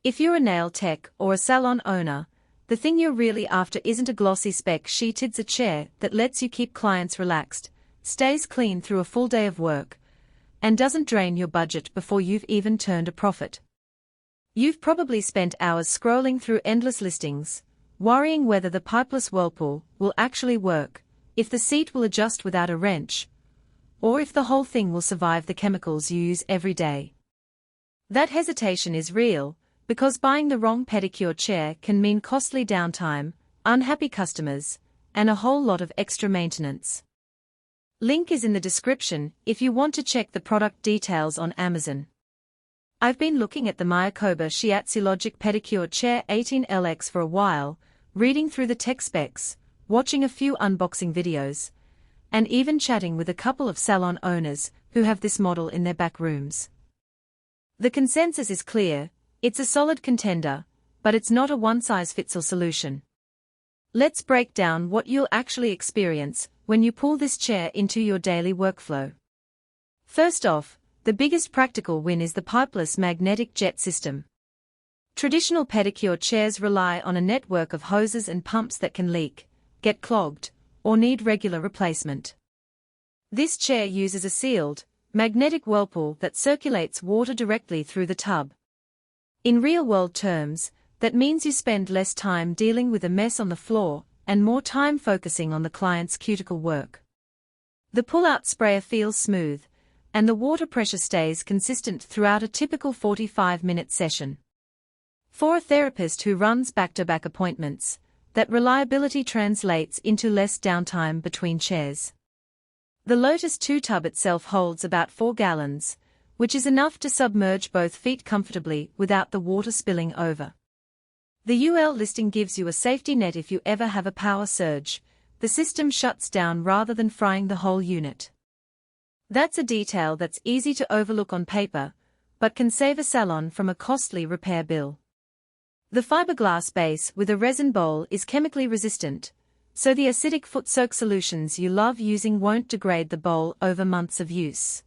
If you're a nail tech or a salon owner, the thing you're really after isn't a glossy spec sheet, it's a chair that lets you keep clients relaxed, stays clean through a full day of work, and doesn't drain your budget before you've even turned a profit. You've probably spent hours scrolling through endless listings, worrying whether the pipeless whirlpool will actually work, if the seat will adjust without a wrench, or if the whole thing will survive the chemicals you use every day. That hesitation is real, because buying the wrong pedicure chair can mean costly downtime, unhappy customers, and a whole lot of extra maintenance. Link is in the description if you want to check the product details on Amazon. I've been looking at the MAYAKOBA Shiatsulogic Pedicure Chair 18LX for a while, reading through the tech specs, watching a few unboxing videos, and even chatting with a couple of salon owners who have this model in their back rooms. The consensus is clear: it's a solid contender, but it's not a one-size-fits-all solution. Let's break down what you'll actually experience when you pull this chair into your daily workflow. First off, the biggest practical win is the pipeless magnetic jet system. Traditional pedicure chairs rely on a network of hoses and pumps that can leak, get clogged, or need regular replacement. This chair uses a sealed, magnetic whirlpool that circulates water directly through the tub. In real-world terms, that means you spend less time dealing with a mess on the floor and more time focusing on the client's cuticle work. The pull-out sprayer feels smooth, and the water pressure stays consistent throughout a typical 45-minute session. For a therapist who runs back-to-back appointments, that reliability translates into less downtime between chairs. The LotusII tub itself holds about 4 gallons, which is enough to submerge both feet comfortably without the water spilling over. The UL listing gives you a safety net if you ever have a power surge. The system shuts down rather than frying the whole unit. That's a detail that's easy to overlook on paper, but can save a salon from a costly repair bill. The fiberglass base with a resin bowl is chemically resistant, so the acidic foot soak solutions you love using won't degrade the bowl over months of use.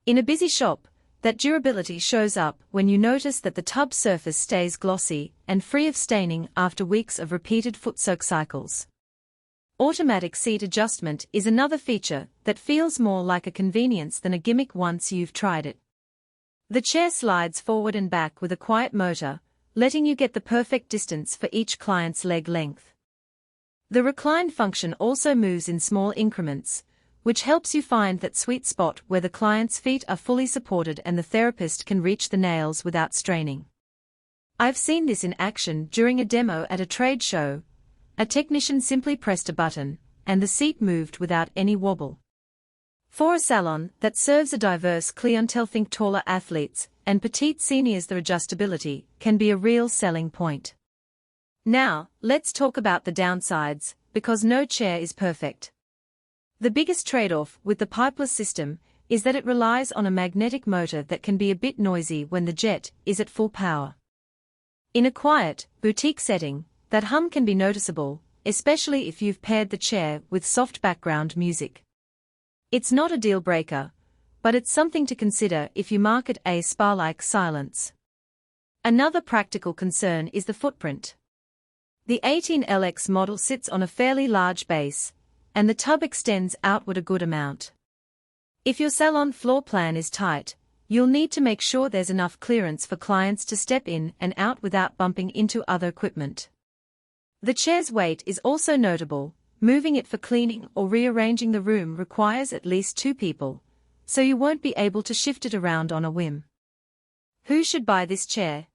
In a busy shop, that durability shows up when you notice that the tub surface stays glossy and free of staining after weeks of repeated foot soak cycles. Automatic seat adjustment is another feature that feels more like a convenience than a gimmick once you've tried it. The chair slides forward and back with a quiet motor, letting you get the perfect distance for each client's leg length. The recline function also moves in small increments, which helps you find that sweet spot where the client's feet are fully supported and the therapist can reach the nails without straining. I've seen this in action during a demo at a trade show. A technician simply pressed a button, and the seat moved without any wobble. For a salon that serves a diverse clientele, think taller athletes and petite seniors, the adjustability can be a real selling point. Now, let's talk about the downsides, because no chair is perfect. The biggest trade-off with the pipeless system is that it relies on a magnetic motor that can be a bit noisy when the jet is at full power. In a quiet, boutique setting, that hum can be noticeable, especially if you've paired the chair with soft background music. It's not a deal-breaker, but it's something to consider if you market a spa-like silence. Another practical concern is the footprint. The 18LX model sits on a fairly large base, and the tub extends outward a good amount. If your salon floor plan is tight, you'll need to make sure there's enough clearance for clients to step in and out without bumping into other equipment. The chair's weight is also notable. Moving it for cleaning or rearranging the room requires at least 2 people, so you won't be able to shift it around on a whim. Who should buy this chair?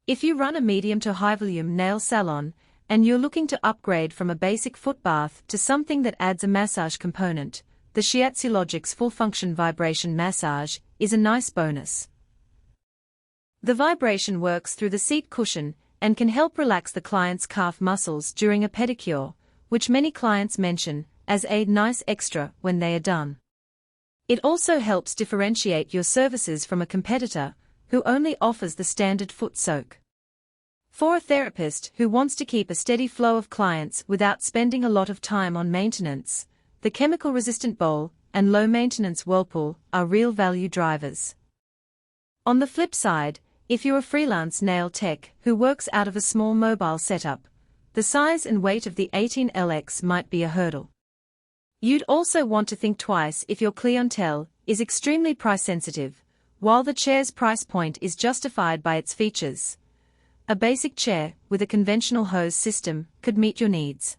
If you run a medium to high-volume nail salon, and you're looking to upgrade from a basic foot bath to something that adds a massage component, the Shiatsulogic's full-function vibration massage is a nice bonus. The vibration works through the seat cushion and can help relax the client's calf muscles during a pedicure, which many clients mention as a nice extra when they are done. It also helps differentiate your services from a competitor who only offers the standard foot soak. For a therapist who wants to keep a steady flow of clients without spending a lot of time on maintenance, the chemical-resistant bowl and low-maintenance whirlpool are real value drivers. On the flip side, If you're a freelance nail tech who works out of a small mobile setup, the size and weight of the 18LX might be a hurdle. You'd also want to think twice if your clientele is extremely price-sensitive, while the chair's price point is justified by its features. A basic chair with a conventional hose system could meet your needs.